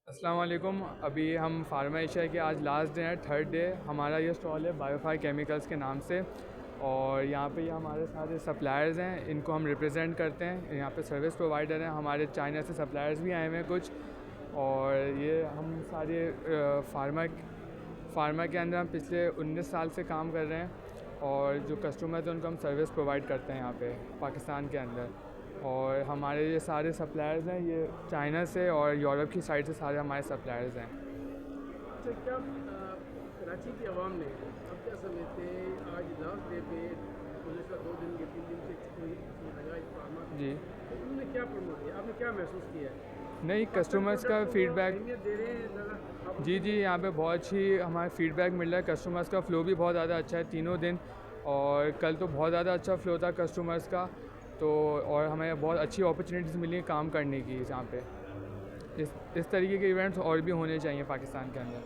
अस्सलाम वालेकुम। अभी हम फार्मा एशिया के आज लास्ट डे है, थर्ड डे। हमारा ये स्टॉल है बायोफायर केमिकल्स के नाम से, और यहाँ पे ये हमारे सारे सप्लायर्स हैं, इनको हम रिप्रेजेंट करते हैं। यहाँ पे सर्विस प्रोवाइडर हैं, हमारे चाइना से सप्लायर्स भी आए हुए हैं कुछ। और ये हम सारे फार्मा के अंदर हम पिछले 19 साल से काम कर रहे हैं, और जो कस्टमर्स हैं उनको हम सर्विस प्रोवाइड करते हैं यहाँ पे पाकिस्तान के अंदर। और हमारे ये सारे सप्लायर्स हैं, ये चाइना से और यूरोप की साइड से सारे हमारे सप्लायर्स हैं। अच्छा, क्या कराची की आवाम ने अब क्या समझते हैं आज लास्ट डे पे गुज़श्ता 2 दिन के 3 दिन से लगा इस फार्मा जी तो उन्होंने क्या प्रमोट किया, आपने क्या महसूस किया है? नहीं, कस्टमर्स का फीडबैक, अहमियत दे रहे हैं ज़रा जी यहाँ पे बहुत अच्छी हमारा फीडबैक मिल रहा है। कस्टमर्स का फ़्लो भी बहुत ज़्यादा अच्छा है तीनों दिन, और कल तो बहुत ज़्यादा अच्छा फ़्लो था कस्टमर्स का। तो और हमें बहुत अच्छी अपॉर्चुनिटीज़ मिली काम करने की यहाँ पे। इस तरीके के इवेंट्स और भी होने चाहिए पाकिस्तान के अंदर।